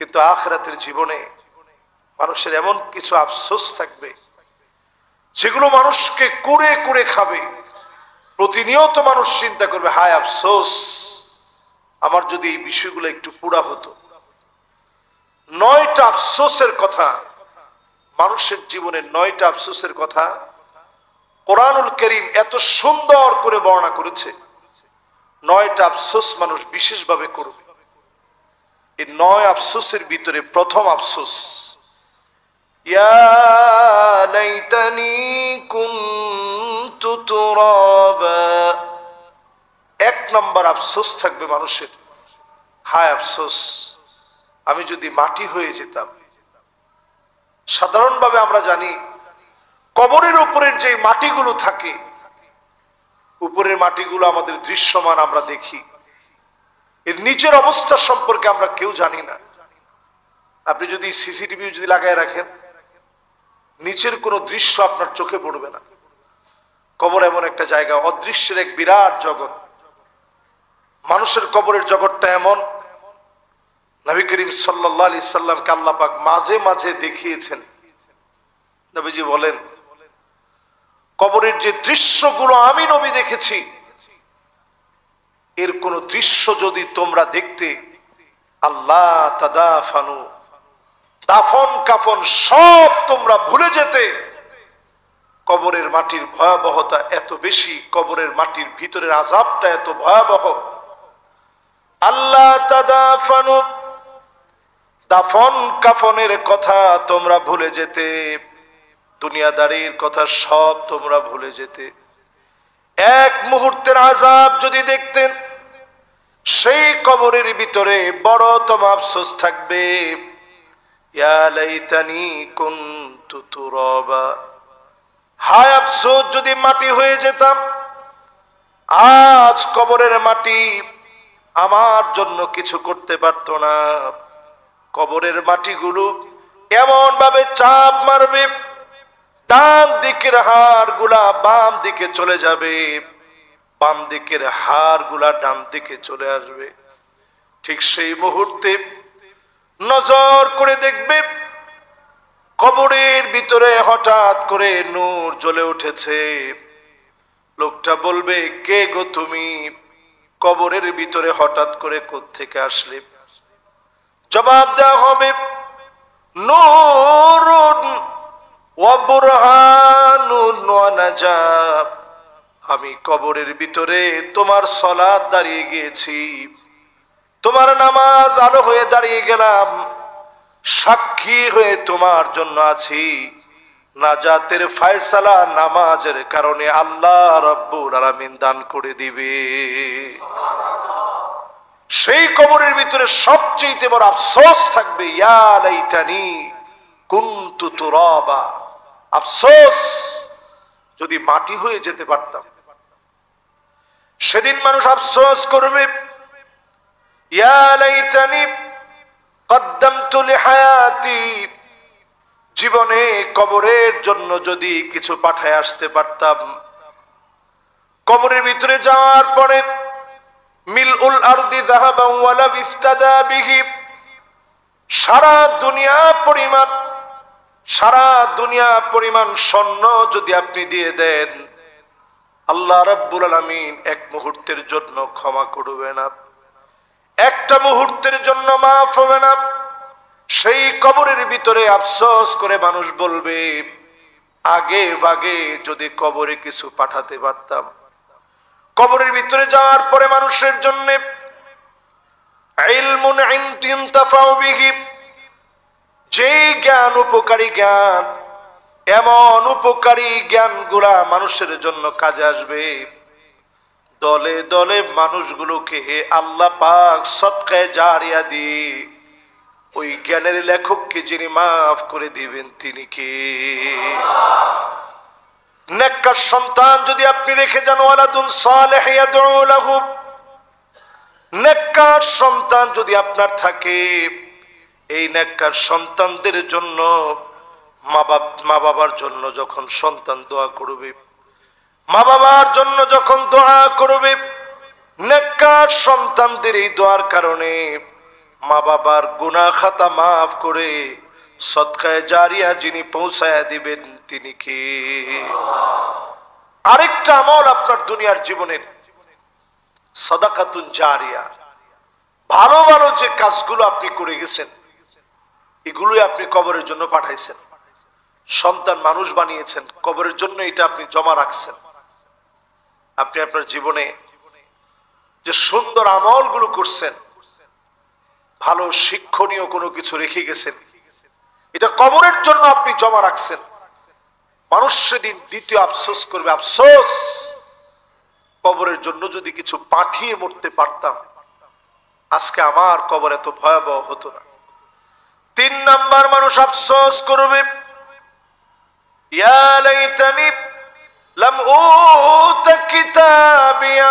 কিন্তু আখিরাতের জীবনে মানুষের এমন কিছু আফসোস থাকবে যেগুলো মানুষকে কুড়ে কুড়ে খাবে। প্রতিনিয়ত মানুষ চিন্তা করবে, হায় আফসোস, আমার যদি এই বিষয়গুলো একটু পুরা হতো। 9টা আফসোসের কথা, মানুষের জীবনে 9টা আফসোসের কথা কোরআনুল কারীম এত সুন্দর করে বর্ণনা করেছে। 9টা আফসোস মানুষ বিশেষভাবে করবে। এই 9 আফসোসের ভিতরে প্রথম আফসোস, ইয়া লাইতানি কুনতু তুরাবা। 1 নম্বর আফসোস থাকবে মানুষের, হায় আফসোস, আমি যদি মাটি হয়ে যেতাম। সাধারণভাবে আমরা জানি কবরের উপরের যে মাটিগুলো থাকে, উপরের মাটিগুলো আমাদের দৃশ্যমান, আমরা দেখি। এর নিচের অবস্থা সম্পর্কে আমরা কেউ জানি না। আপনি যদি সিসিটিভি যদি লাগায় রাখেন, নিচের কোনো দৃশ্য আপনার চোখে পড়বে না। কবর এমন একটা জায়গা, অদৃশ্যের এক বিরাট জগৎ। মানুষের কবরের জগৎটা এমন, নবী করিম সাল্লাল্লাহু আলাইহি সাল্লামকে আল্লাহ পাক মাঝে মাঝে দেখিয়েছেন। নবীজি বলেন, কবরের যে দৃশ্যগুলো আমি নবী দেখেছি, এর কোন দৃশ্য যদি তোমরা দেখতে, আল্লাহ তাদাফানু, দাফন কাফন সব তোমরা ভুলে যেতে। কবরের মাটির ভয়াবহতা এত বেশি, কবরের মাটির ভিতরের আযাবটা এত ভয়াবহ। আল্লাহ তাদাফানু, দাফন কাফনের কথা তোমরা ভুলে যেতে, দুনিয়াদারির কথা সব তোমরা ভুলে যেতে। এক মুহূর্তের আযাব যদি দেখতেন, সেই কবরের ভিতরে বড়তম আফসোস থাকবে, ইয়া লাইতানি কুনতু তুরাবা, হায় আফসোস যদি মাটি হয়ে যেতাম। আজ কবরের মাটি আমার জন্য কিছু করতে পারতো না। কবরের মাটিগুলো এমন ভাবে চাপ মারবে, ডান দিকের হাড় গুলা বাম দিকে চলে যাবে, বাম দিকের হাড় গুলা ডান দিকে চলে আসবে। ঠিক সেই মুহূর্তে নজর করে দেখবে কবরের ভিতরে হঠাৎ করে নূর জ্বলে উঠেছে। লোকটা বলবে, কে গো তুমি? কবরের ভিতরে হঠাৎ করে কোত্থেকে আসলে? জবাব দেওয়া হবে, নূরুন ওয়া বুরহানুন ওয়া নাজাব, আমি কবরের ভিতরে তোমার সালাত দাঁড়িয়ে গিয়েছি, তোমার নামাজ আলো হয়ে দাঁড়িয়ে গেলাম, সাক্ষী হয়ে তোমার জন্য আছি। নাজাতের ফয়সালা নামাজের কারণে আল্লাহ রাব্বুল আলামিন দান করে দিবে। সেই কবরের ভিতরে সবচেয়ে বড় আফসোস থাকবে, ইয়া লাইতানি কুনতু তুরাবা, আফসোস যদি মাটি হয়ে যেতে পারতাম। সেদিন মানুষ আফসোস করবে, ইয়া লাইতানি কদ্দামতু লিহায়াতি, জীবনে কবরের জন্য যদি কিছু পাঠায় আসতে পারতাম। কবরের ভিতরে যাওয়ার পরে মিলউল আরদি যাহাবান ওয়ালা ইফতাদা বিহি, সারা দুনিয়া পরিমাণ স্বর্ণ যদি আপনি দিয়ে দেন, আল্লাহ রাব্বুল আলামিন এক মুহূর্তের জন্য ক্ষমা করবে না, একটা মুহূর্তের জন্য মাফ হবে না। সেই কবরের ভিতরে আফসোস করে মানুষ বলবে, আগে ভাগে যদি কবরে কিছু পাঠাতে পারতাম। কবরের ভিতরে যাওয়ার পরে মানুষের জন্য ইলমুন ইনতাফাউ বিহি, যেই জ্ঞান উপকারী জ্ঞান, এমন উপকারী জ্ঞানগুলা মানুষের জন্য কাজে আসবে। দলে দলে মানুষগুলোকে আল্লাহ পাক সদকায়ে জারিয়া দিয়ে ওই জ্ঞানের লেখককে যিনি মাফ করে দিবেন তিনি কে? নেককার সন্তান যদি আপনি রেখে যান, ওয়ালাদুন সালেহ ইয়াদউ লাহু, নেককার সন্তান যদি আপনার থাকে, এই নেককার সন্তানদের জন্য মা বাবার জন্য যখন সন্তান দোয়া করবে, মা বাবার জন্য যখন দোয়া করবে, নেককার সন্তানদের এই দোয়ার কারণে মা বাবার গুনাহ খাতা মাফ করে সদকায়ে জারিয়া যিনি পৌঁছায়া দিবেন তিনি কে? আরেকটা আমল আপনার দুনিয়ার জীবনের সাদাকাতুন জারিয়া, ভালো ভালো যে কাজগুলো আপনি করে গেছেন এগুলোই আপনি কবরের জন্য পাঠাইছেন। সন্তান মানুষ বানিয়েছেন, কবরের জন্য এটা আপনি জমা রাখছেন। আপনি আপনার জীবনে যে সুন্দর আমলগুলো করছেন, ভালো শিক্ষণীয় কোনো কিছু রেখে গেছেন, এটা কবরের জন্য আপনি জমা রাখছেন। মানুষ সেদিন দ্বিতীয় আফসোস করবে, আফসোস কবরের জন্য যদি কিছু পাঠিয়ে মরতে পারতাম, আজকে আমার কবর এত ভয়াবহ হতো না। 3 নাম্বার মানুষ আফসোস করবে, ইয়া লাইতানি লাম উতা কিতাবিয়া,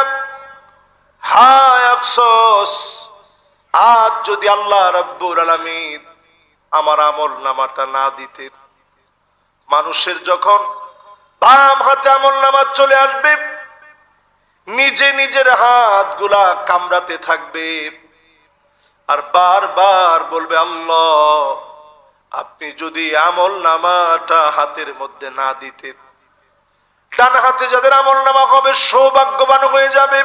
হায় আফসোস আজ যদি আল্লাহ রাব্বুল আলামিন আমার আমল নামাটা না দিতেন। মানুষের যখন বাম হাতে আমল নামা চলে আসবে, নিজে নিজের হাতগুলা কামড়াতে থাকবে আর বারবার বলবে, আল্লাহ আপনি যদি আমল নামাটা হাতের মধ্যে না দিতেন। ডান হাতে যাদের আমল নামা হবে সৌভাগ্যবান হয়ে যাবে,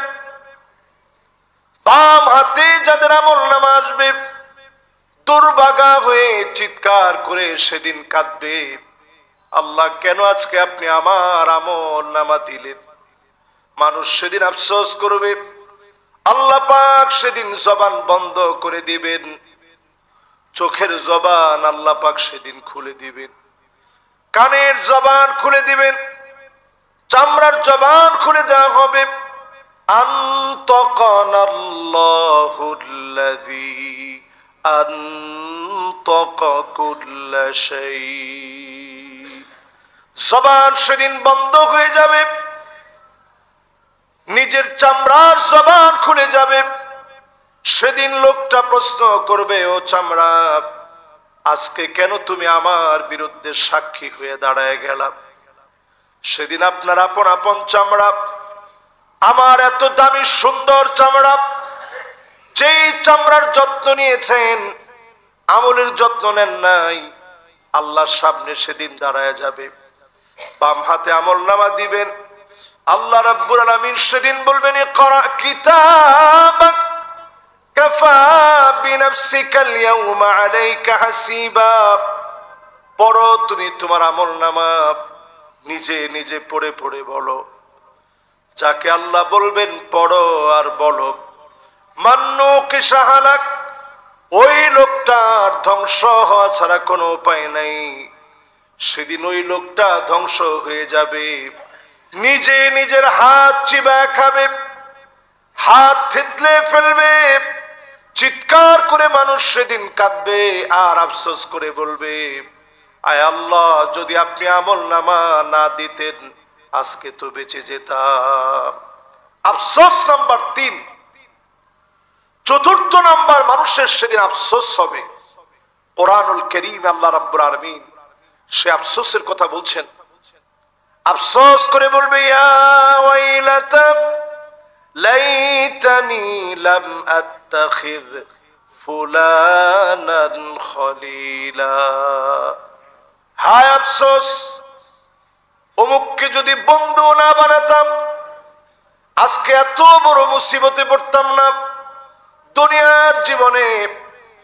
বাম হাতে যাদের আমল নামা আসবে দুর্ভাগা হয়ে চিৎকার করে সেদিন কাঁদবে, আল্লাহ কেন আজকে আপনি আমার আমল নামা দিলেন। মানুষ সেদিন আফসোস করবে, আল্লাহ পাক সেদিন জবান বন্ধ করে দিবেন, চোখের জবান আল্লাহ পাক সেদিন খুলে দিবেন, কানের জবান খুলে দিবেন, চামড়ার জবান খুলে দেওয়া হবে। আনতাকানাল্লাহুল্লাযী আনতাকা কুল্লা শাই, জবান সেদিন বন্ধ হয়ে যাবে, নিজের চামড়ার জবান খুলে যাবে। সেদিন লোকটা প্রশ্ন করবে, ও চামড়া আজকে কেন তুমি আমার বিরুদ্ধে সাক্ষী হয়ে দাঁড়ায় গেলা? সেদিন আপনার আপন আপন চামড়া, আমার এত দামি সুন্দর চামড়া, যেই চামড়ার যত্ন নিয়েছেন আমলের যত্ন নেন নাই, আল্লাহর সামনে সেদিন দাঁড়ায় যাবে। বাম হাতে আমল নামা দিবেন, আল্লাহ রাব্বুল আলামিন সেদিন বলবেন, ইকরা কিতাবাক কাফা বিনাফসিকাল ইয়াউমা আলাইকা হাসিবা, পড়ো তুমি তোমার আমল নামা, নিজে নিজে পড়ে পড়ে বলো। যাকে আল্লাহ বলবেন পড়ো আর বলো, মান্নু কি সাহালাক, ওই লোকটার ধ্বংস হওয়া ছাড়া কোনো উপায় নাই। সেদিন ওই লোকটা ধ্বংস হয়ে যাবে, নিজে নিজের হাত চিবায় খাবে, হাত থেতলে ফেলবে, চিৎকার করে মানুষ সেদিন কাঁদবে আর আফসোস করে বলবে, আয় আল্লাহ যদি আপনি আমল নামা না দিতেন আজকে তো বেঁচে যেতাম। আফসোস নাম্বার 3। চতুর্থ নাম্বার মানুষের সেদিন আফসোস হবে। কোরআনুল কারীম আল্লাহ রাব্বুল আলামিন সে আফসোসের কথা বলছেন, আফসোস করে বলবে, ইয়া ওয়াইলাতা লাইতানি লাম আত্তাখিয ফুলানান খলিলা, হায় আফসোস অমুককে যদি বন্ধু না বানাতাম আজকে এত বড় মুসিবতে পড়তাম না। দুনিয়ার জীবনে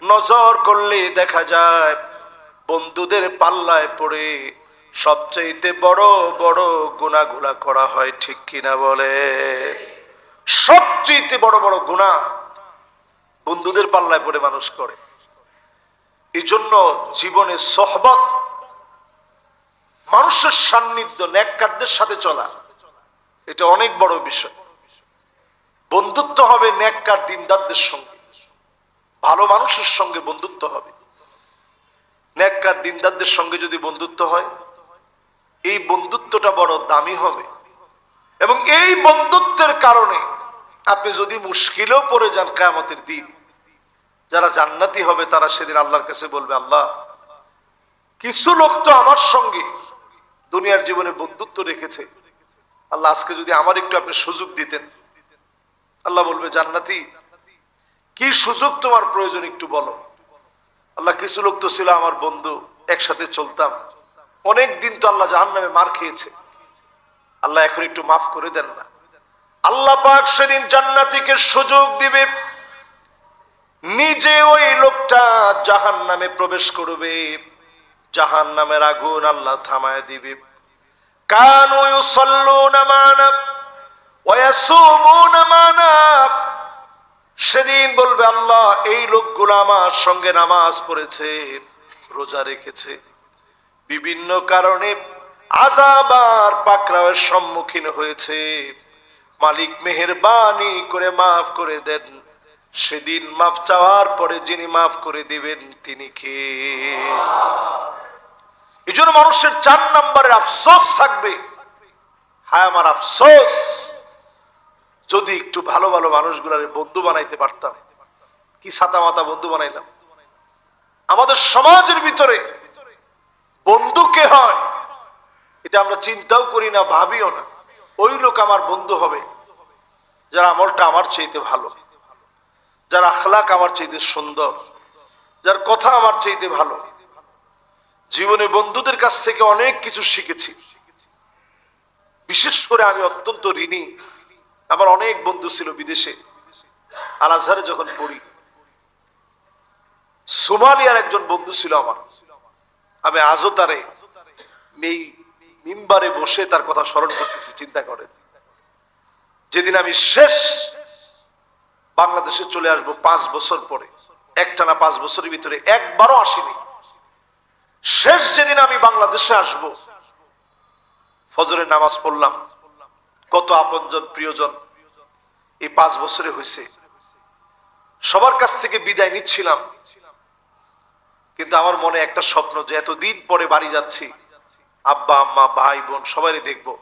নজর করলে দেখা যায় বন্ধুদের পাল্লায় পড়ে সবচেয়ে বড় বড় গুনাহগুলো করা হয়, ঠিক কিনা বলে? সবচেয়ে বড় বড় গুনাহ বন্ধুদের পাল্লায় পড়ে মানুষ করে। এই জন্য জীবনে সোহবত, মানুষের সান্নিধ্য, নেককারদের সাথে চলা, এটা অনেক বড় বিষয়। বন্ধুত্ব হবে নেককার দিনদারদের সঙ্গে, ভালো মানুষের সঙ্গে বন্ধুত্ব হবে। নেককার দিনদারদের সঙ্গে যদি বন্ধুত্ব হয়, এই বন্ধুত্বটা বড় দামি হবে। এবং এই বন্ধুত্বের কারণে আপনি যদি মুশকিলেও পড়ে যান কিয়ামতের দিন, যারা জান্নাতি হবে তারা সেদিন আল্লাহর কাছে বলবে, আল্লাহ কিছু লোক তো আমার সঙ্গে দুনিয়ার জীবনে বন্ধুত্ব রেখেছে, আল্লাহ আজকে যদি আমার একটু আপনি সুযোগ দিতেন। আল্লাহ বলবে, জান্নাতি কি সুযোগ তোমার প্রয়োজন একটু বলো। আল্লাহ কিছু লোক তো ছিল আমার বন্ধু, একসাথে চলতাম, অনেক দিন তো আল্লাহ জাহান্নামে মার খেয়েছে, আল্লাহ এখন একটু মাফ করে দেন না। আল্লাহ পাক সেদিন জান্নাতীকে সুযোগ দিবে, নিজে ওই লোকটা জাহান্নামে প্রবেশ করবে, জাহান্নামের আগুন আল্লাহ থামায় দিবে। কানু ইউসাল্লুনা মানা ওয়া ইয়াসুমুনা মানা, সেদিন বলবে আল্লাহ এই লোকগুলো আমার সঙ্গে নামাজ পড়েছে, রোজা রেখেছে, বিভিন্ন কারণে আযাব আর পাকড়াওয়ের সম্মুখীন হয়েছে, মালিক মেহেরবানি করে মাফ করে দেন। সেদিন মাফ চাওয়ার পরে যিনি মাফ করে দিবেন তিনি কে? এই জন্য মানুষের 4 নম্বরের আফসোস থাকবে, হায় আমার আফসোস যদি একটু ভালো ভালো মানুষগুলার বন্ধু বানাইতে পারতাম। কি ছাতা মাতা বন্ধু বানাইলাম। আমাদের সমাজের ভিতরে বন্ধু কে হয় এটা আমরা চিন্তাও করি না, ভাবিও না। ওই লোক আমার বন্ধু হবে যারা আমলটা আমার চাইতে ভালো, যার আখলাক আমার চাইতে সুন্দর, যার কথা আমার চাইতে ভালো। জীবনে বন্ধুদের কাছ থেকে অনেক কিছু শিখেছি। বিশেষ করে আমি অত্যন্ত ঋণী, আমার অনেক বন্ধু ছিল বিদেশে। আল আজহারে যখন পড়ি, সোমালিয়ার একজন বন্ধু ছিল আমার, আমি আজও তারে এই মিম্বারে বসে তার কথা স্মরণ করতেছি। চিন্তা করেন, যেদিন আমি শেষ বাংলাদেশে চলে আসবো 5 বছর পরে, একটানা 5 বছরের ভিতরে একবারও আসিনি, শেষ যেদিন আমি বাংলাদেশে আসব, ফজরের নামাজ পড়লাম। কত আপনজন প্রিয়জন এই 5 বছরে হয়েছে, সবার কাছ থেকে বিদায় নিচ্ছিলাম, কিন্তু আমার মনে একটা স্বপ্ন যে এতদিন পরে বাড়ি যাচ্ছি, আব্বা আম্মা ভাই বোন সবাই দেখবো,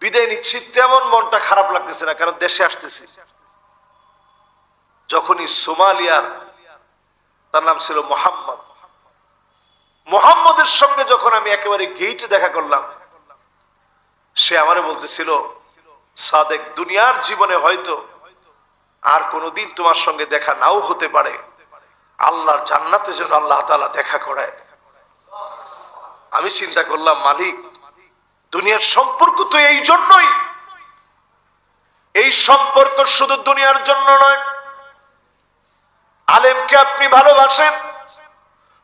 বিদায় নিচ্ছি। তেমন মনটা খারাপ লাগতেছে না, কারণ দেশে আসতেছি। যখনই সোমালিয়ার, তার নাম ছিল মোহাম্মদ, মোহাম্মদের সঙ্গে যখন আমি একেবারে গেইটে দেখা করলাম, সে আমারে বলতেছিল, সাদেক দুনিয়ার জীবনে হয়তো আর কোনোদিন তোমার সঙ্গে দেখা নাও হতে পারে, আল্লাহর জান্নাতে যেন আল্লাহ তাআলা দেখা করায়। আমি চিন্তা করলাম, মালিক দুনিয়ার সম্পর্ক তো এই জন্যই, এই সম্পর্ক শুধু দুনিয়ার জন্য নয়। আলেমকে আপনি ভালোবাসেন,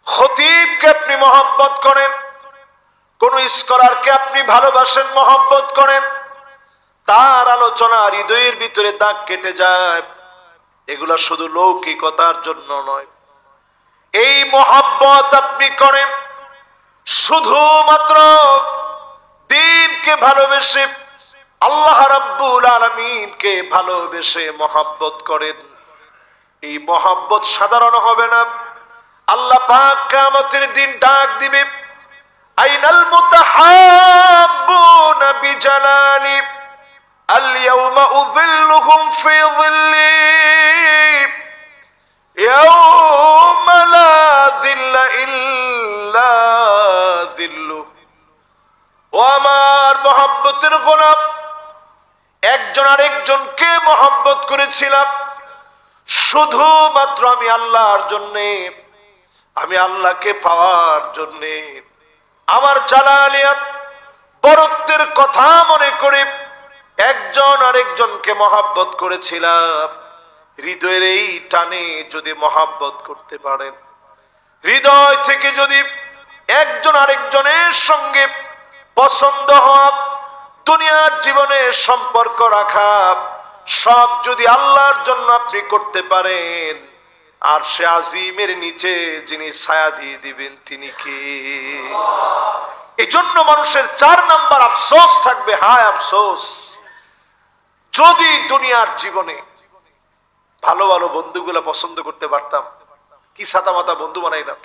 খতিবকে আপনি মহব্বত করেন, কোন স্কলারকে আপনি ভালোবাসেন, মহব্বত করেন, তার আলোচনা হৃদয়ের ভিতরে দাগ কেটে যায়, এগুলা শুধু লৌকিকতার জন্য নয়। এই মহব্বত আপনি করেন শুধুমাত্র দ্বীনকে ভালোবেসে, আল্লাহ রাব্বুল আলামিনকে ভালোবেসে মহব্বত করেন। এই মহব্বত সাধারণ হবে না। আল্লাহ পাক কিয়ামতের দিন ডাক দিবে, আইনাল মুতাহাব্বুনা বিজালালি আল-ইয়াওমা উযিল্লুহুম ফি যিল্লি ইয়াওমা লা যিল্লা ইল্লা যিল্লু। ও আমার মহব্বতের গোলাম, একজন আরেকজনকে মহব্বত করেছিলাম শুধুমাত্র আমি আল্লাহর জন্যে, আমি আল্লাহকে পাওয়ার জন্যে, আমার জালালিয়াত বরত্বের কথা মনে করে একজন আরেকজনকে মহব্বত করেছিলাম। হৃদয়ের এই টানে যদি মহব্বত করতে পারেন, হৃদয় থেকে যদি একজন আরেকজনের সঙ্গে পছন্দ হওয়া, দুনিয়ার জীবনে সম্পর্ক রাখা, সব যদি আল্লাহর জন্য আপনি করতে পারেন, আর সে আজিমের নিচে যিনি ছায়া দিয়ে দিবেন তিনি কে? এই জন্য মানুষের 4 নাম্বার আফসোস থাকবে, হায় আফসোস যদি দুনিয়ার জীবনে ভালো ভালো বন্ধুগুলা পছন্দ করতে পারতাম, কি ছাতা মাতা বন্ধু বানাইলাম।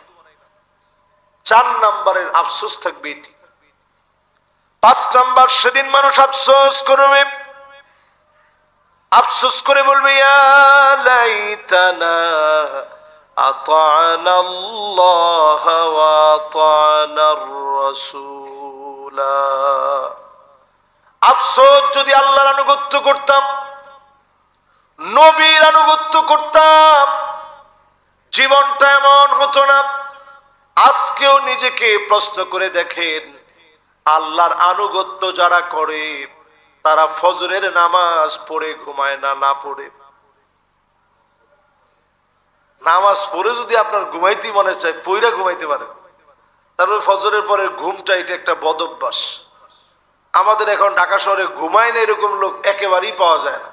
4 নাম্বারের আফসোস থাকবে এটি। 5 নাম্বার, সেদিন মানুষ আফসোস করবে, আফসোস করে বলবে, ইয়া লাইতানা আতা'না আল্লাহ ওয়া আতা'না আর-রাসূলা। আফসোস যদি আল্লাহর আনুগত্য করতাম, নবীর আনুগত্য করতাম, জীবনটা এমন হতো না। আজকেও নিজেকে প্রশ্ন করে দেখেন, আল্লাহর আনুগত্য যারা করে তারা ফজরের নামাজ পড়ে ঘুমায় না? না পড়ে? নামাজ পড়ে যদি আপনার ঘুমাইতে মনে চায়, পইরা ঘুমাইতে পারেন। তারপরে ফজরের পরে ঘুমটা, এটা একটা বদ অভ্যাস। আমাদের এখন ঢাকা শহরে ঘুমায় না এরকম লোক একেবারেই পাওয়া যায় না।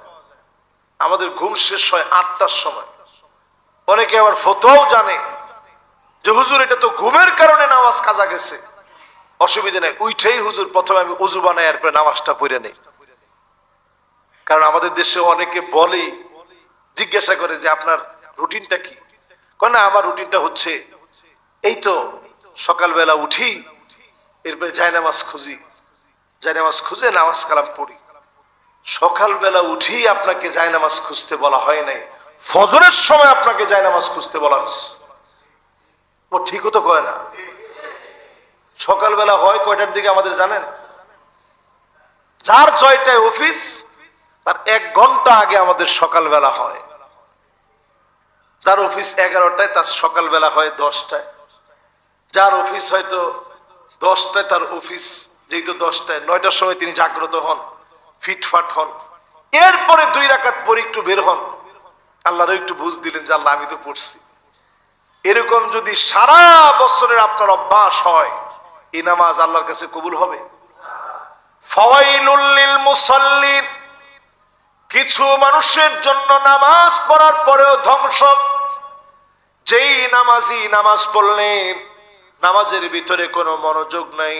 আমাদের ঘুম শেষ হয় 8টার সময়। অনেকে আবার ফতোয়াও জানে যে হুজুর এটা তো ঘুমের কারণে নামাজ কাজা গেছে, অসুবিধা নেই, উঠেই হুজুর প্রথমে আমি ওযু বানাই এরপরে নামাজটা পড়ে নেই। কারণ আমাদের দেশে অনেকে বলেই, জিজ্ঞাসা করে যে আপনার রুটিনটা কি? না, আমার রুটিনটা হচ্ছে এই তো সকালবেলা উঠি, এরপরে জায়নামাজ খুঁজি, জায়নামাজ খুঁজে নামাজ কালাম পড়ি। সকালবেলা উঠি আপনাকে জায়নামাজ খুঁজতে বলা হয় নাই, ফজরের সময় আপনাকে জায়নামাজ খুঁজতে বলা হচ্ছে। ও ঠিকও তো কয় না। সকালবেলা হয় কয়টার দিকে আমাদের জানেন? যার 6টায় অফিস তার 1 ঘন্টা আগে আমাদের সকালবেলা হয়। যার অফিস 11টায় তার সকালবেলা হয় 10টায়। যার অফিস হয়তো 10টায়, তার অফিস যেহেতু 10টায়, 9টার সময় তিনি জাগ্রত হন, ফিটফাট হন। এরপরে 2 রাকাত পরে একটু বের হন, আল্লাহরও একটু বুঝ দিলেন যে আল্লাহ আমি তো পড়ছি। এরকম যদি সারা বছরের আপনার অভ্যাস হয়, এই নামাজ আল্লাহর কাছে কবুল হবে? ফাওয়াইলুল লিল মুসাল্লিন, কিছু মানুষের জন্য নামাজ পড়ার পরেও ধ্বংস। যেই নামাজি নামাজ পড়লেন, নামাজের ভিতরে কোনো মনোযোগ নাই,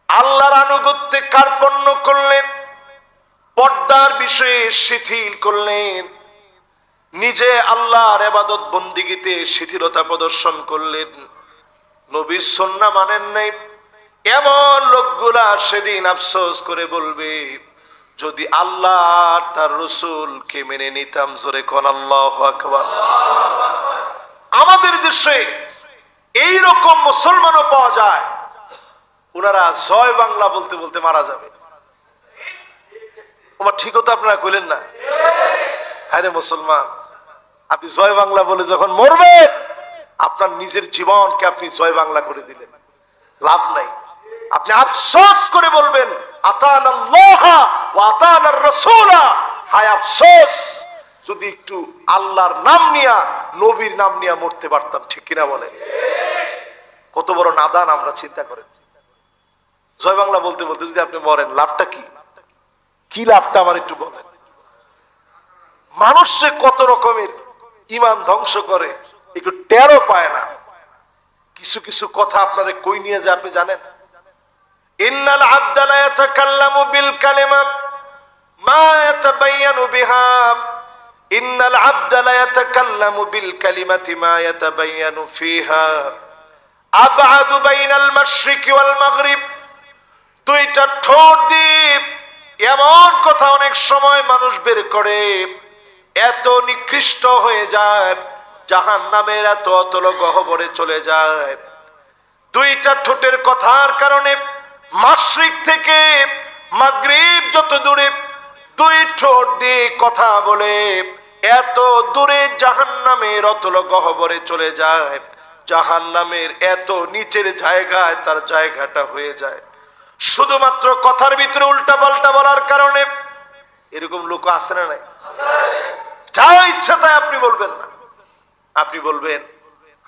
আল্লাহর আনুগত্যে কার্পণ্য করলেন, পর্দার বিষয়ে শিথিল করলেন, নিজে আল্লাহর ইবাদত বন্দিগিতে শিথিলতা প্রদর্শন করলেন, নবীর সুন্নাহ মানেন নাই, এমন লোকগুলা সেদিন আফসোস করে বলবে, যদি আল্লাহ আর তার রাসূলকে মেনে নিতাম। জোরে কোন আল্লাহু আকবার। আমাদের দেশে এই রকম মুসলমানও পাওয়া যায়, ওনারা জয় বাংলা বলতে বলতে মারা যাবে। আমার ঠিকও তো আপনারা কইলেন না? আরে মুসলমান, আপনি জয় বাংলা বলে যখন মরবেন, আপনার নিজের জীবনকে আপনি জয় বাংলা করে দিলেন, লাভ নাই। আপনি আফসোস করে বলবেন আতানাল্লাহ ওয়া আতানার রাসূলা। হায় আফসোস, যদি একটু আল্লাহর নাম নিয়া, নবীর নাম নিয়া মরতে পারতাম। ঠিক কিনা বলেন? কত বড় নাদান আমরা, চিন্তা করেন। জয় বাংলা বলতে বলতে যদি আপনি মরেন, লাভটা কি? কি লাভটা আমার একটু বলেন। মানুষে কত রকমের ঈমান ধ্বংস করে, একটু টেরও পায় না। কিছু কিছু কথা আপনাদের কই নিয়ে যায় আপনি জানেন? ইন্নাল আবদা লা ইয়াতাকাল্লামু বিল কালিমা মা ইয়াতাবায়ানু বিহা, ইন্নাল আবদা লা ইয়াতাকাল্লামু বিল কালিমাতি মা ইয়াতাবায়ানু ফিহা, আবআদু বাইনাল মাশরিকি ওয়াল মাগরিব। দুইটা ঠোঁট দিয়ে এমন কথা অনেক সময় মানুষ বের করে, এত নিকৃষ্ট হয়ে যায়, জাহান্নামের এত অতল গহ্বরে চলে যায়। দুইটা ঠোঁটের কথার কারণে মাশরিক থেকে মাগরিব যত দূরে, দুই ঠোঁট দিয়ে কথা বলে এত দূরে জাহান্নামের অতল গহ্বরে চলে যায়, জাহান্নামের এত নিচের জায়গায় তার জায়গাটা হয়ে যায়, শুধুমাত্র কথার ভিতরে উল্টা পাল্টা বলার কারণে। এরকম লোক আছে না নাই? যা ইচ্ছা তাই আপনি বলবেন না, আপনি বলবেন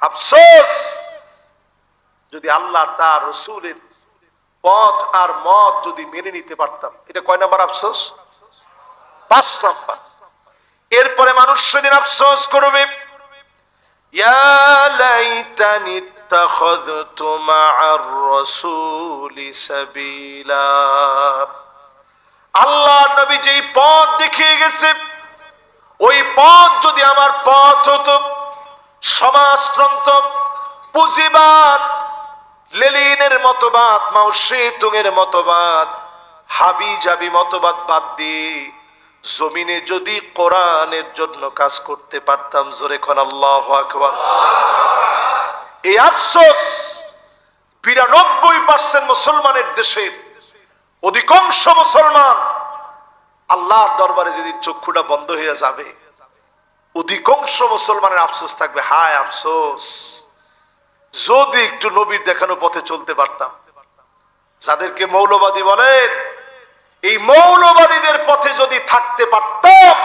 আফসোস, যদি আল্লাহ তার রাসূলের পথ আর মত যদি মেনে নিতে পারতাম। এটা কয় নাম্বার আফসোস? 5 নাম্বার। এরপরে মানুষ সেদিন আফসোস করবে, ইয়া লাইতানি ইত্তাখাযতু মা'আর রাসূলি সাবিলা। আল্লাহ নবী যেই পথ দেখিয়ে গেছে, ওই পথ যদি আমার পথ হতো, সমাজতন্ত্র, পুঁজিবাদ, লেলিনের মতবাদ, মাও সেতুংয়ের মতবাদ, হাবি জাবি মতবাদ বাদ দিয়ে জমিনে যদি কোরআনের জন্য কাজ করতে পারতাম। জোরে কোন আল্লাহু আকবার। এই আফসোস 92% মুসলমানের দেশের অধিকাংশ মুসলমান আল্লাহর দরবারে যেদিন চক্ষুটা বন্ধ হয়ে যাবে, অধিকাংশ মুসলমানের আফসোস থাকবে, হায় আফসোস, যদি একটু নবীর দেখানো পথে চলতে পারতাম। যাদেরকে মৌলবাদী বলেন, এই মৌলবাদীদের পথে যদি থাকতে পারতাম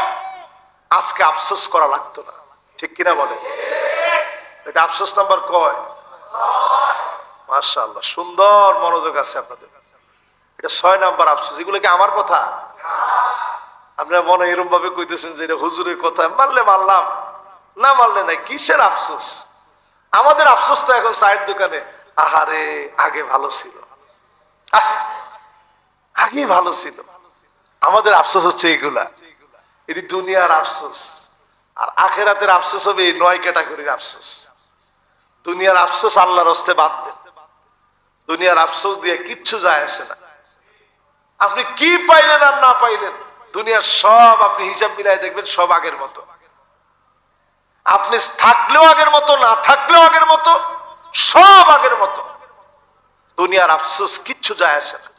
আজকে আফসোস করা লাগতো না। ঠিক কিনা বলেন? এটা আফসোস নাম্বার কয়? মাশাআল্লাহ, সুন্দর মনোযোগ আছে আপনাদের। এটা 6 নাম্বার আফসোস। এগুলো কি আমার কথা? আপনারা মনে এরকম ভাবে কইতেছেন যে এটা হুজুরের কথা, মানলে মানলাম, না মানলে নাই। কিসের আফসোস? আমাদের আফসোস তো এখন চায়ের দোকানে, আহারে আগে ভালো ছিল, আগে ভালো ছিল। আমাদের আফসোস হচ্ছে এগুলা, এটি দুনিয়ার আফসোস। আর আখেরাতের আফসোস হবে এই 9 ক্যাটাগরির আফসোস। দুনিয়ার আফসোস আল্লাহর রাস্তায় বাদ দেন। দুনিয়ার আফসোস দিয়ে কিচ্ছু যায় আসে না। আপনি কি পাইলেন আর না পাইলেন, দুনিয়ার সব আপনি হিসাব মিলাই দেখবেন সব আগের মতো। আপনি থাকলেও আগের মতো, না থাকলেও আগের মতো, সব আগের মতো। দুনিয়ার আফসোস কিচ্ছু যায় আসে না।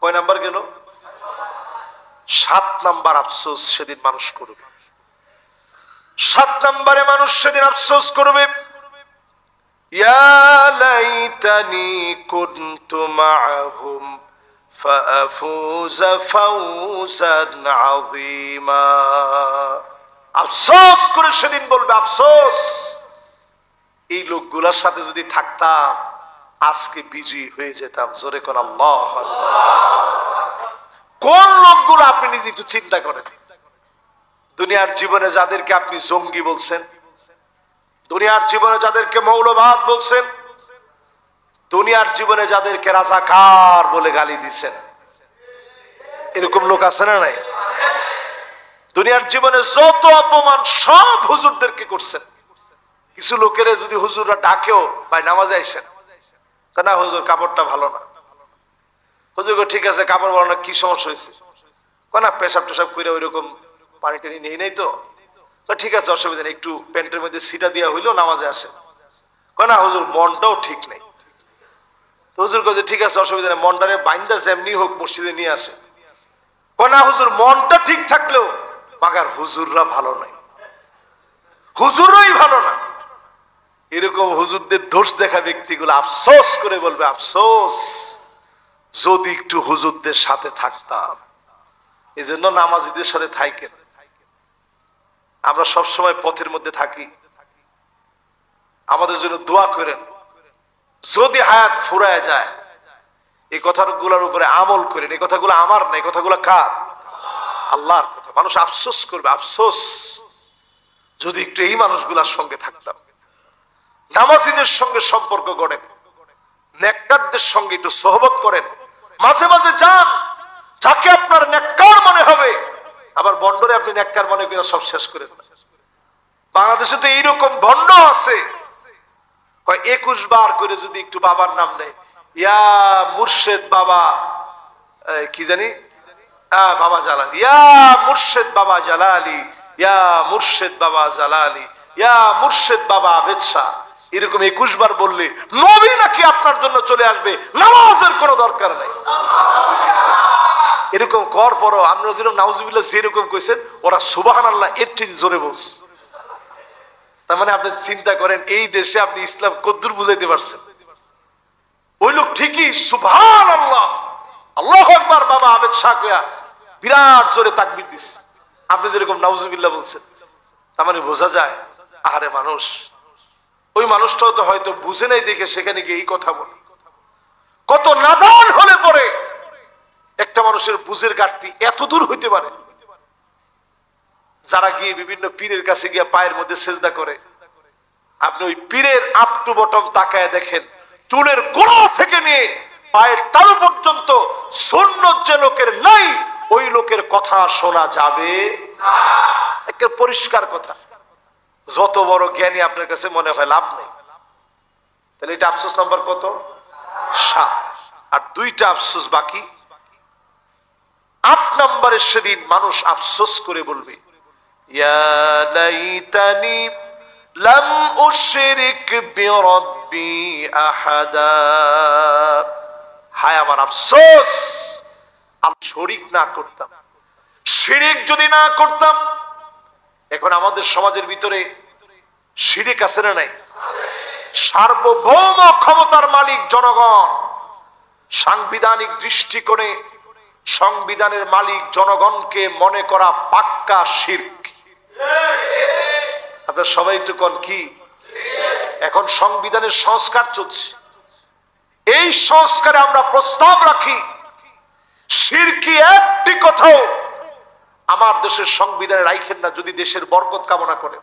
কয় নাম্বার গেল? 7 নাম্বার আফসোস সেদিন মানুষ করবে। 7 নম্বরে মানুষ সেদিন আফসোস করবে, ইয়া লাইতানি কুনতু মাআহুম ফাআফুযা ফাওজান আযীমা। আফসোস করে সেদিন বলবে, আফসোস, এই লোকগুলোর সাথে যদি থাকতাম আজকে বিজয়ী হয়ে যেতাম। জোরে কোন আল্লাহ আল্লাহ। কোন লোকগুলো আপনি নিজে একটু চিন্তা করেন। দুনিয়ার জীবনে যাদেরকে আপনি জঙ্গি বলছেন, দুনিয়ার জীবনে যাদেরকে মৌলবাদ বলছেন, দুনিয়ার জীবনে যাদেরকে রাজাকার বলে গালি দিচ্ছেন, এরকম লোক আছে না নাই? দুনিয়ার জীবনে যত অপমান সব হুজুরদেরকে করছেন। কিছু লোকের যদি হুজুররা ডাকেও, ভাই নামাজে আইসেন, না হুজুর কাপড়টা ভালো না। হুজুর ঠিক আছে, কাপড় ভালো না, কি সমস্যা হয়েছে? না পেশাব টেশাব করে ওই রকম পানি টানি নেই নাই তো, ঠিক আছে অসুবিধা নেই, একটু প্যান্টের মধ্যে সিটা দিয়া হইলেও নামাজে আসেন। না হুজুর মনটাও ঠিক নেই। হুজুর কাছে ঠিক আছে অসুবিধা নেই, মনটারে বাইন্দা যেমনি হোক মসজিদে নিয়ে আসে। না হুজুর মনটা ঠিক থাকলেও মাগার হুজুররা ভালো নাই, হুজুরই ভালো না। এরকম হুজুরদের দোষ দেখা ব্যক্তিগুলো আফসোস করে বলবে, আফসোস, যদি একটু হুজুরদের সাথে থাকতাম। এই জন্য নামাজিদের সাথে থাকেন। আমরা সব সময় পথের মধ্যে থাকি, আমাদের জন্য দোয়া করেন। যদি হায়াত ফুরায় যায়, এই কথাগুলোর উপরে আমল করেন। এই কথাগুলো আমার না, এই কথাগুলো কার? আল্লাহর কথা। মানুষ আফসোস করবে, আফসোস, যদি একটু এই মানুষগুলোর সঙ্গে থাকতাম। নামাজিদের সঙ্গে সম্পর্ক গড়েন, নেককারদের সঙ্গে একটু সোহবত করেন, মাঝে মাঝে যান, যাকে আপনার নেককার মনে হবে। আবার বন্ডরে আপনি নেককার মনে করে সব শেষ করেন। বাংলাদেশে তো এইরকম ভণ্ড আছে, 21 বার করে যদি একটু বাবার নাম নেয়, ইয়া মুর্শেদ বাবা, কি জানি, বাবা জালালি, ইয়া মুর্শেদ বাবা জালালি, ইয়া মুর্শেদ বাবা জালালি, ইয়া মুর্শেদ বাবা আবেদ শাহ। এরকম 21 বার বললে নবী নাকি আপনার জন্য চলে আসবে, নামাজের কোনো দরকার নাই। এরকম কর পরও আমরা যেরকম নাউজুবিল্লাহ যেরকম কইছেন, ওরা সুবহানাল্লাহ এর ঠিক জোরে বলছে। তার মানে আপনি চিন্তা করেন, এই দেশে আপনি ইসলাম কদ্দুর বুঝাইতে পারছেন। ওই লোক ঠিকই সুবহানাল্লাহ, আল্লাহু আকবার বাবা আবেদ শাহ কইয়া বিরাট জোরে তাকবীর দিছে, আপনি যেরকম নাউজুবিল্লাহ বলছেন। তার মানে বোঝা যায়, আরে মানুষ, ওই মানুষটাও তো হয়তো বুঝে নাই দেখে সেখানে গিয়ে এই কথা বলে। কত নাদান হলে পরে একটা মানুষের বুঝের ঘাটতি এত দূর হইতে পারে। যারা গিয়ে বিভিন্ন পীরের কাছে গিয়ে পায়ের মধ্যে সেজদা করে, আপনি ওই পীরের আপ টু বটম তাকায় দেখেন, চুলের গোড়া থেকে নিয়ে পায়ের তালু পর্যন্ত সুন্নত যে লোকের নাই, ওই লোকের কথা শোনা যাবে না। একটা পরিষ্কার কথা। যত বড় জ্ঞানী আপনার কাছে মনে হয় লাভ নেই। তাহলে এটা আফসোস নাম্বার কত? 7। আর 2টা আফসোস বাকি। 8 নম্বরে সেদিন মানুষ আফসোস করে বলবে, ইয়া লাইতানি লাম উশরিক বিরাব্বি আহাদা। হায় আমার আফসোস, শরিক না করতাম, শিরিক যদি না করতাম, এখন আমাদের সমাজের ভিতরে শিরিক আছে না নাই? সার্বভৌম ক্ষমতার মালিক জনগণ, সাংবিধানিক দৃষ্টিকোণে সংবিধানের মালিক জনগণকে মনে করা পাক্কা শিরক। আপনারা সবাই একটু কোন কি? এখন সংবিধানের সংস্কার চলছে, এই সংস্কারে আমরা প্রস্তাব রাখি শিরকি একটি কথাও আমার দেশের সংবিধানে রাখেন না, যদি দেশের বরকত কামনা করেন।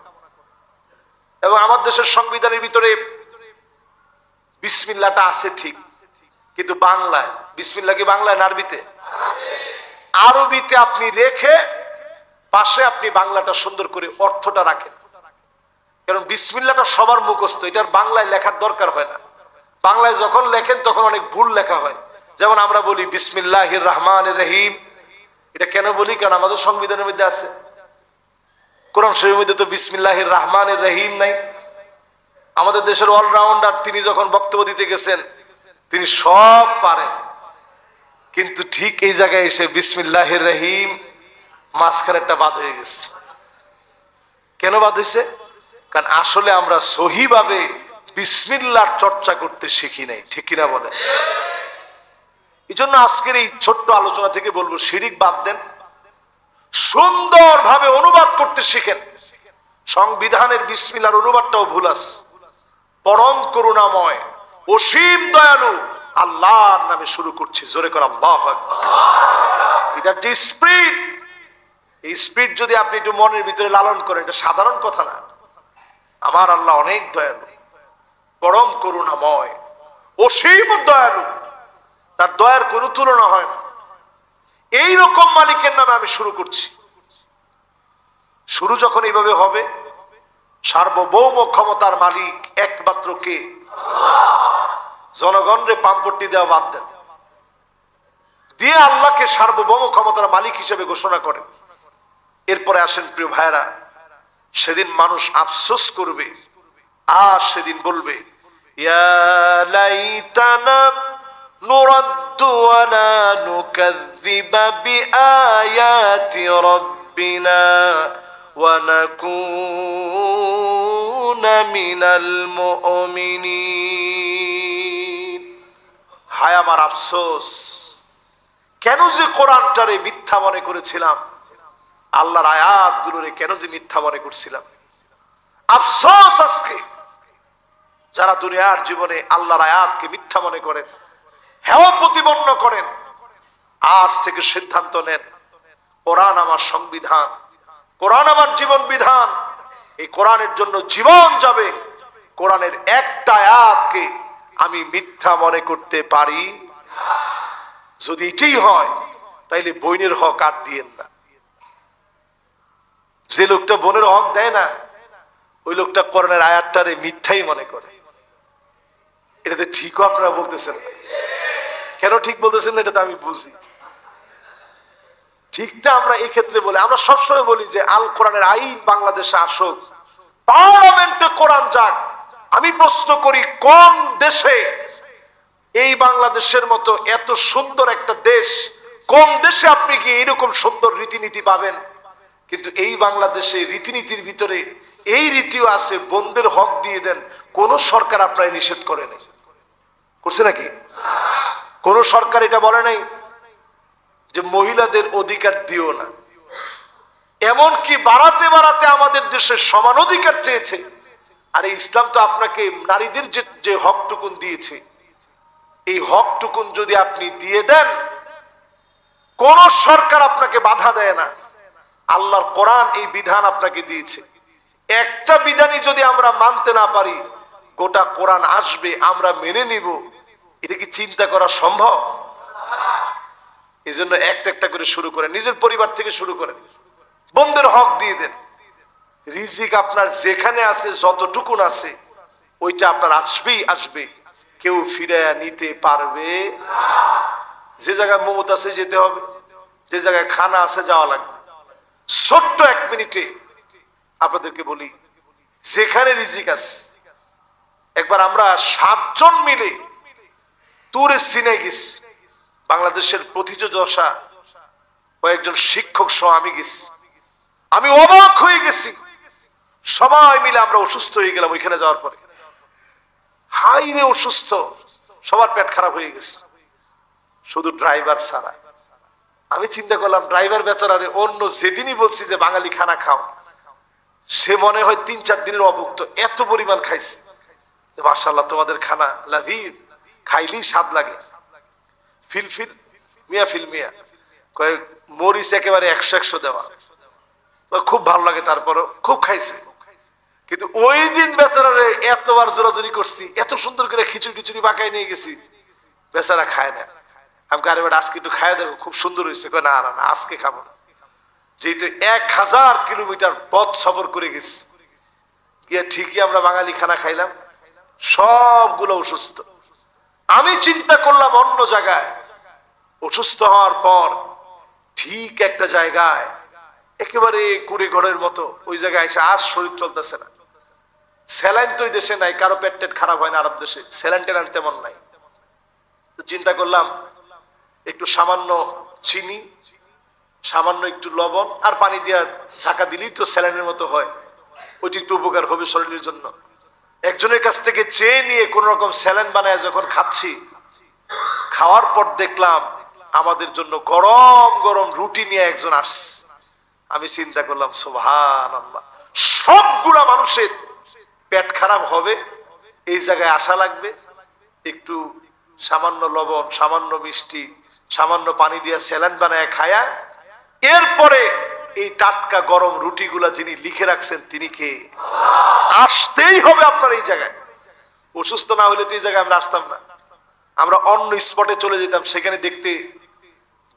এবং আমার দেশের সংবিধানের ভিতরে বিসমিল্লাহটা আছে ঠিক, কিন্তু বাংলায় বিসমিল্লাহ কি বাংলায় না আরবিতে? আরবিতে আপনি রেখে পাশে আপনি বাংলাটা সুন্দর করে অর্থটা রাখেন, কারণ বিসমিল্লাহটা সবার মুখস্থ, এটার বাংলায় লেখার দরকার হয় না। বাংলায় যখন লেখেন তখন অনেক ভুল লেখা হয়। যেমন আমরা বলি বিসমিল্লাহির রহমানির রহিম, এটা কেন বলি? কারণ আমাদের সংবিধানের মধ্যে আছে। কোরআন শরীফের মধ্যে তো বিসমিল্লাহির রহমানির রহিম নাই। আমাদের দেশের অলরাউন্ডার তিনি যখন বক্তব্য দিতে গেছেন তিনি সব পারেন, কিন্তু ঠিক এই জায়গায় এসে বিসমিল্লাহির রহিম মাঝখানেরটা বাদ হয়ে গেছে। কেন বাদ হয়েছে? কারণ আসলে আমরা সহিভাবে বিসমিল্লাহর চর্চা করতে শিখি নাই, ঠিক কিনা বলেন? এই জন্য আজকের এই ছোট্ট আলোচনা থেকে বলবো, শিরিক বাদ দেন, সুন্দরভাবে অনুবাদ করতে শিখেন। সংবিধানের বিসমিল্লাহর অনুবাদটাও ভুল আছে। পরম করুণাময় অসীম দয়ালু আল্লাহর নামে শুরু করছি, জোরে করে আল্লাহু আকবার। এটার যে স্পিড, এই স্পিড যদি আপনি একটু মনের ভিতরে লালন করেন, এটা সাধারণ কথা না। আমার আল্লাহ অনেক দয়ালু, পরম করুণাময়, অসীম দয়ালু, তার দয়ার কোনো তুলনা হয় না। এই রকম মালিকের নামে আমি শুরু করছি। শুরু যখন এইভাবে হবে, সার্বভৌম ক্ষমতার মালিক একমাত্র কে? জনগণরে পাম্পট্টি দেওয়া বাদ দেন, দিয়ে আল্লাহকে সার্বভৌম ক্ষমতার মালিক হিসেবে ঘোষণা করেন। এরপরে আসেন প্রিয় ভাইরা, সেদিন মানুষ আফসোস করবে, আর সেদিন বলবে ইয়া লাইতানা নুরাদ্দু ওয়ালা নুকাযযিবা বিআয়াতি রাব্বিনা ওয়া নাকুনা মিনাল মুমিনিন। হায় আমার আফসোস, কেন যে কোরআনটারে মিথ্যা মনে করেছিলাম, আল্লাহর আয়াতগুলোরে কেন যে মিথ্যা মনে করছিলাম। আফসোস আজকে যারা দুনিয়ার জীবনে আল্লাহর আয়াতকে মিথ্যা মনে করেন, হেয় প্রতিপন্ন করেন, আজ থেকে সিদ্ধান্ত নেন কোরআন আমার সংবিধান, কোরআন আমার জীবন বিধান, এই কোরআনের জন্য জীবন যাবে। কোরআনের একটা আয়াতকে আমি মিথ্যা মনে করতে পারি। যদি এটাই হয় তাইলে বোনের হক আর দিয়েন না। যে লোকটা বোনের হক দেয় না, ওই লোকটা কোরআনের আয়াতটারে মিথ্যাই মনে করে। এটাতে ঠিকও আপনারা বলতেছেন, কেন ঠিক বলতেছেন না এটা তো আমি বুঝি। ঠিকটা আমরা এই ক্ষেত্রে বলি, আমরা সবসময় বলি যে আল কোরআনের আইন বাংলাদেশে আসুক, পার্লামেন্টে কোরআন যাক। আমি প্রশ্ন করি, কোন দেশে এই বাংলাদেশের মতো এত সুন্দর একটা দেশ, কোন দেশে আপনি কি এরকম সুন্দর রীতিনীতি পাবেন? কিন্তু এই বাংলাদেশে রীতিনীতির ভিতরে এই রীতিও আছে, বোনদের হক দিয়ে দেন। কোন সরকার আপনার নিষেধ করে নাই, করছে নাকি? কোন সরকার এটা বলে নাই যে মহিলাদের অধিকার দিও না। এমনকি বাড়াতে বাড়াতে আমাদের দেশে সমান অধিকার চেয়েছে। আর ইসলাম তো আপনাকে নারীদের যে হকটুকুন দিয়েছে, এই হকটুকুন যদি আপনি দিয়ে দেন, কোন সরকার আপনাকে বাধা দেয় না। আল্লাহর কোরআন এই বিধান আপনাকে দিয়েছে। একটা বিধানই যদি আমরা মানতে না পারি, গোটা কোরআন আসবে আমরা মেনে নিব, এটা কি চিন্তা করা সম্ভব? এই জন্য একটা একটা করে শুরু করেন, নিজের পরিবার থেকে শুরু করেন, বোনদের হক দিয়ে দেন। রিজিক আপনার যেখানে আছে, যতটুকুন আছে, ওইটা আপনার আসবেই আসবে, কেউ ফিরে নিতে পারবে না। যে জায়গায় মমতা আছে যেতে হবে, যে জায়গায় খানা আছে যাওয়া লাগবে। ছোট্ট 1 মিনিটে আপনাদেরকে বলি, যেখানে রিজিক আছে, একবার আমরা 7 জন মিলে তুরে সিনে গেছি। বাংলাদেশের প্রথিতযশা কয়েকজন শিক্ষক সহ আমি গেছি। আমি অবাক হয়ে গেছি, সবাই মিলে আমরা অসুস্থ হয়ে গেলাম। ওইখানে যাওয়ার পরে হাই রে অসুস্থ, সবার পেট খারাপ হয়ে গেছে, শুধু ড্রাইভার ছাড়া। আমি চিন্তা করলাম ড্রাইভার বেচারারে অন্য যেদিনই বলছি যে বাঙালি খানা খাও, সে মনে হয় ৩-৪ দিনের অভুক্ত, এত পরিমাণ খাইছে। মাশাআল্লাহ তোমাদের খানা লাযীজ, খাইলেই স্বাদ লাগে। ফিলফিল মিয়া ফিল মিয়া, কয়েক মরিচ একেবারে ১০০ দেওয়া, খুব ভালো লাগে। তারপরও খুব খাইছে। কিন্তু ওই দিন বেচারারে এতবার জোরাজোরি করছি, এত সুন্দর করে খিচুড়ি পাকাই নিয়ে গেছি, বেচারা খায় না। আমি আরে বেটা আজকে একটু খাই দেখো, খুব সুন্দর হয়েছে। না না না, আজকে খাবো না। যেহেতু ১০০০ কিলোমিটার পথ সফর করে গেছি, গিয়ে ঠিকই আমরা বাঙালি খানা খাইলাম, সবগুলো অসুস্থ। আমি চিন্তা করলাম অন্য জায়গায় অসুস্থ হওয়ার পর ঠিক একটা জায়গায় একেবারে কুড়ে ঘরের মতো, ওই জায়গায় এসে আর শরীর চলতেছে না। স্যালাইন তো ওই দেশে নাই, কারো পেট টেট খারাপ হয় না আরব দেশে, স্যালাইন টেলাইন তেমন নাই। চিন্তা করলাম একটু সামান্য চিনি, সামান্য একটু লবণ আর পানি দিয়া ঝাঁকা দিলেই তো স্যালাইনের মতো হয়, ওইটি একটু উপকার হবে শরীরের জন্য। একজনের কাছ থেকে চেয়ে নিয়ে কোন রকম স্যালাইন বানায় যখন খাচ্ছি, খাওয়ার পর দেখলাম আমাদের জন্য গরম গরম রুটি নিয়ে একজন আসছে। আমি চিন্তা করলাম সুবহানাল্লাহ, সবগুলা মানুষের পেট খারাপ হবে, এই জায়গায় আসা লাগবে, একটু সামান্য লবণ, সামান্য মিষ্টি, সামান্য পানি দিয়ে স্যালাইন বানায় খায়া, এরপরে এই টাটকা গরম রুটিগুলা যিনি লিখে রাখছেন তিনি কে? আসতেই হবে আপনার এই জায়গায়। অসুস্থ না হলে তো এই জায়গায় আমরা আসতাম না, আমরা অন্য স্পটে চলে যেতাম, সেখানে দেখতে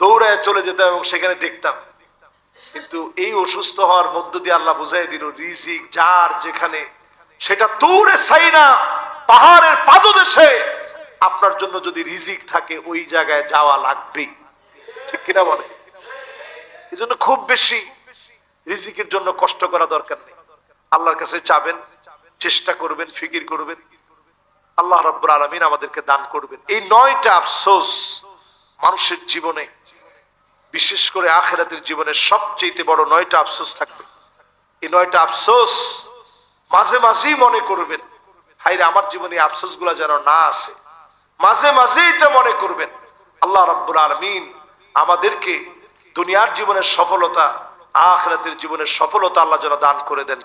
দৌড়ায় চলে যেতাম এবং সেখানে দেখতাম। কিন্তু এই অসুস্থ হওয়ার মধ্য দিয়ে আল্লাহ বুঝাই দিল রিজিক যার যেখানে, সেটা দূরে সাইনা পাহাড়ের পাদদেশে আপনার জন্য যদি রিজিক থাকে ওই জায়গায় যাওয়া লাগবেই, ঠিক কিনা বলে? এই জন্য খুব বেশি রিজিকের জন্য কষ্ট করা দরকার নেই। আল্লাহর কাছে চাবেন, চেষ্টা করবেন, ফিকির করবেন, আল্লাহ রাব্বুল আলামিন আমাদেরকে দান করবেন। এই 9টা আফসোস মানুষের জীবনে, বিশেষ করে আখিরাতের জীবনে সবচেয়ে বড় 9টা আফসোস থাকবে। এই 9টা আফসোস মাঝে মাঝেই মনে করবেন, হায়রে আমার জীবনে আফসোস গুলা যেন না আসে। মাঝে মাঝে এটা মনে করবেন, আল্লাহ রাব্বুল আলামিন আমাদেরকে দুনিয়ার জীবনের সফলতা, আখিরাতের জীবনের সফলতা আল্লাহ যেন দান করে দেন।